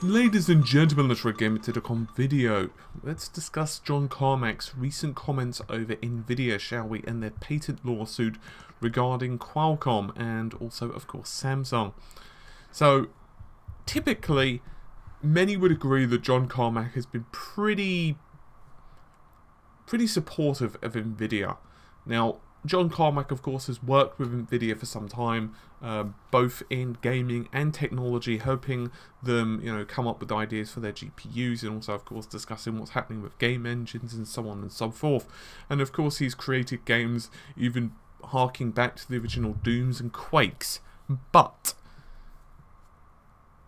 Ladies and gentlemen, let's Gamer.com video. Let's discuss John Carmack's recent comments over Nvidia, shall we, and their patent lawsuit regarding Qualcomm and also, of course, Samsung. So, typically, many would agree that John Carmack has been pretty supportive of Nvidia. Now, John Carmack, of course, has worked with Nvidia for some time, both in gaming and technology, helping them, come up with ideas for their GPUs, and also, of course, discussing what's happening with game engines and so on and so forth. And of course, he's created games even harking back to the original Dooms and Quakes. But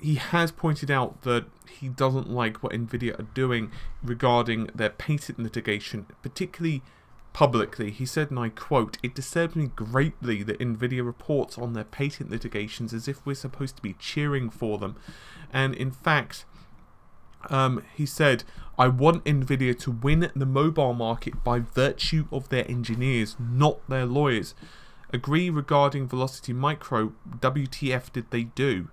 he has pointed out that he doesn't like what Nvidia are doing regarding their patent litigation, particularly publicly. He said, and I quote, "It disturbs me greatly that Nvidia reports on their patent litigations as if we're supposed to be cheering for them." And in fact, he said, "I want Nvidia to win the mobile market by virtue of their engineers, not their lawyers. Agree regarding Velocity Micro, WTF did they do?"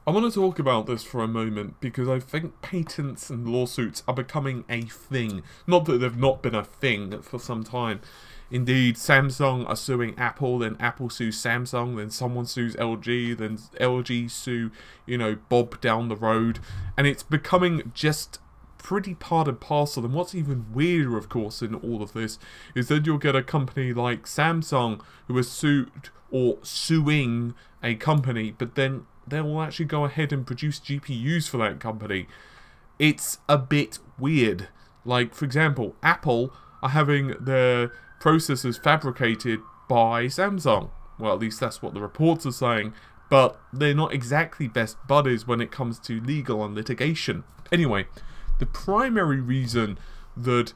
I want to talk about this for a moment because I think patents and lawsuits are becoming a thing. Not that they've not been a thing for some time. Indeed, Samsung are suing Apple, then Apple sues Samsung, then someone sues LG, then LG sue, Bob down the road. And it's becoming just pretty part and parcel. And what's even weirder, of course, in all of this is that you'll get a company like Samsung who is sued or suing a company, but then they will actually go ahead and produce GPUs for that company. It's a bit weird. Like, for example, Apple are having their processors fabricated by Samsung. Well, at least that's what the reports are saying. But they're not exactly best buddies when it comes to legal and litigation. Anyway, the primary reason that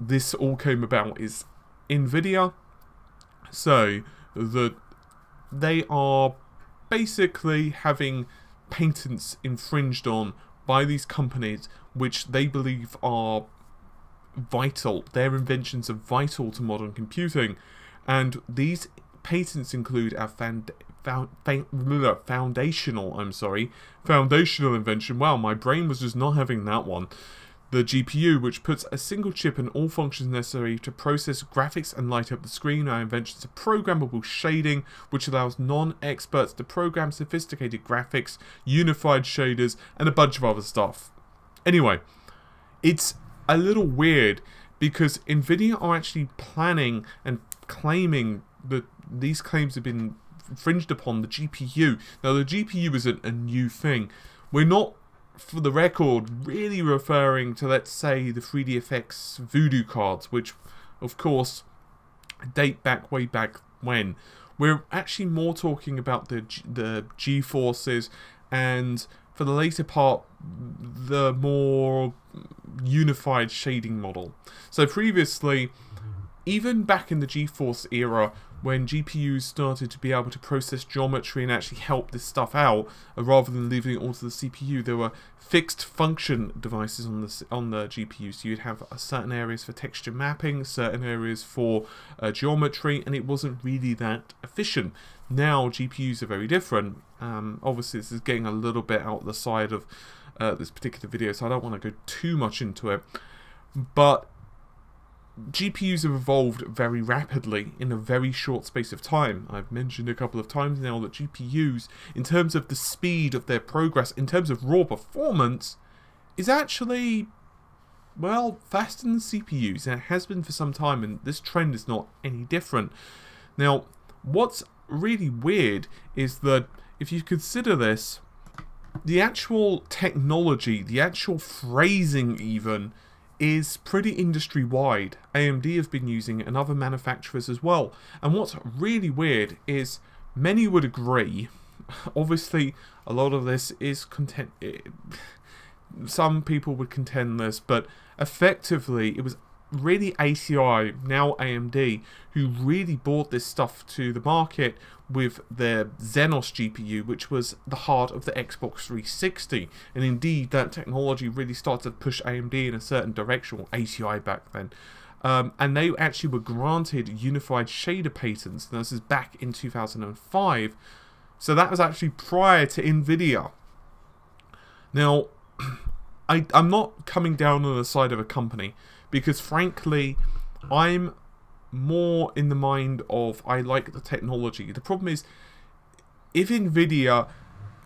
this all came about is Nvidia say that they are basically having patents infringed on by these companies which they believe are vital. Their inventions are vital to modern computing, and these patents include our foundational invention. Wow, my brain was just not having that one. The GPU, which puts a single chip in all functions necessary to process graphics and light up the screen. Our inventions of programmable shading, which allows non-experts to program sophisticated graphics, unified shaders, and a bunch of other stuff. Anyway, it's a little weird because Nvidia are actually planning and claiming that these claims have been infringed upon the GPU. Now, the GPU isn't a new thing. We're not, for the record, really referring to, let's say, the 3DFX Voodoo cards, which, of course, date back way back when. We're actually more talking about the GeForces, and for the later part, the more unified shading model. So previously, even back in the GeForce era, when GPUs started to be able to process geometry and actually help this stuff out, rather than leaving it all to the CPU, there were fixed function devices on the GPU. So you'd have certain areas for texture mapping, certain areas for geometry, and it wasn't really that efficient. Now GPUs are very different. Obviously, this is getting a little bit out the side of this particular video, so I don't want to go too much into it. But GPUs have evolved very rapidly in a very short space of time. I've mentioned a couple of times now that GPUs, in terms of the speed of their progress, in terms of raw performance, is actually, well, faster than CPUs, and it has been for some time, and this trend is not any different. Now, what's really weird is that if you consider this, the actual technology, the actual phrasing even, is pretty industry-wide. AMD have been using it and other manufacturers as well. And what's really weird is many would agree, obviously a lot of this is some people would contend this, but effectively it was really ACI, now AMD, who really brought this stuff to the market with their Xenos GPU, which was the heart of the Xbox 360. And indeed, that technology really started to push AMD in a certain direction, or ACI back then. And they actually were granted unified shader patents, and this is back in 2005. So that was actually prior to Nvidia. Now, I'm not coming down on the side of a company, because frankly, I'm more in the mind of I like the technology. The problem is, if Nvidia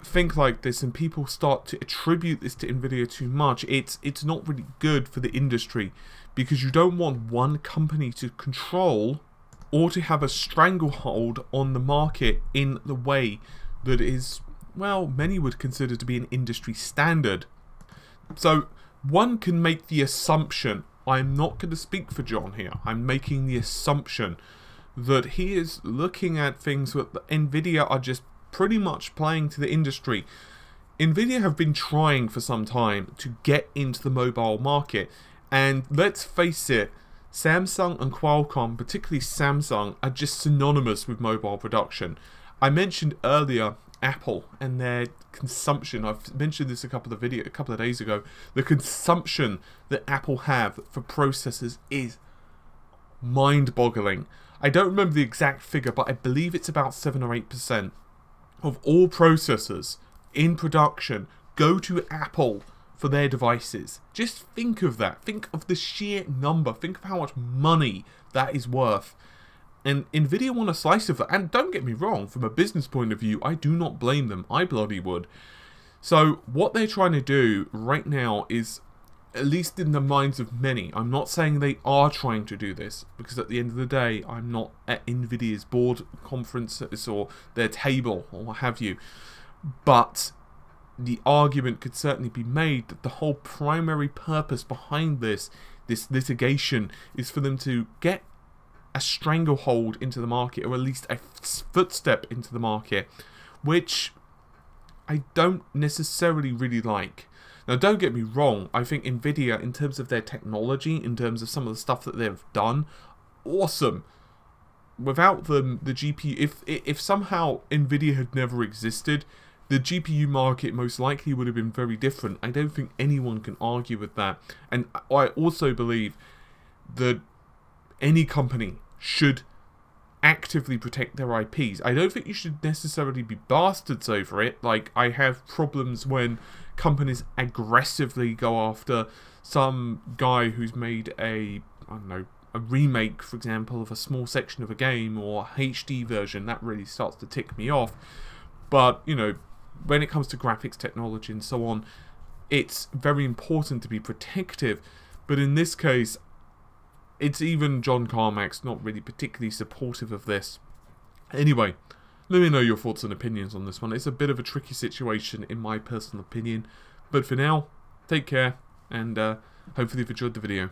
think like this and people start to attribute this to Nvidia too much, it's not really good for the industry, because you don't want one company to control or to have a stranglehold on the market in the way that is, well, many would consider to be an industry standard. So one can make the assumption, I'm not going to speak for John here, I'm making the assumption that he is looking at things that Nvidia are just pretty much playing to the industry. Nvidia have been trying for some time to get into the mobile market, and let's face it, Samsung and Qualcomm, particularly Samsung, are just synonymous with mobile production. I mentioned earlier Apple and their consumption. I've mentioned this a couple of days ago. The consumption that Apple have for processors is mind-boggling. I don't remember the exact figure, but I believe it's about 7 or 8% of all processors in production go to Apple for their devices. Just think of that. Think of the sheer number. Think of how much money that is worth. And Nvidia want a slice of that. And don't get me wrong, from a business point of view, I do not blame them. I bloody would. So what they're trying to do right now is, at least in the minds of many, I'm not saying they are trying to do this, because at the end of the day, I'm not at Nvidia's board conferences or their table or what have you. But the argument could certainly be made that the whole primary purpose behind this litigation is for them to get a stranglehold into the market, or at least a footstep into the market, which I don't necessarily really like. Now, don't get me wrong, I think Nvidia, in terms of their technology, in terms of some of the stuff that they've done, awesome. Without them, the GPU, if somehow Nvidia had never existed, the GPU market most likely would have been very different. I don't think anyone can argue with that. And I also believe that any company should actively protect their IPs. I don't think you should necessarily be bastards over it. Like, I have problems when companies aggressively go after some guy who's made a, I don't know, a remake, for example, of a small section of a game, or a HD version. That really starts to tick me off. But, you know, when it comes to graphics technology and so on, it's very important to be protective. But in this case, it's even John Carmack's not really particularly supportive of this. Anyway, let me know your thoughts and opinions on this one. It's a bit of a tricky situation in my personal opinion. But for now, take care, and hopefully you've enjoyed the video.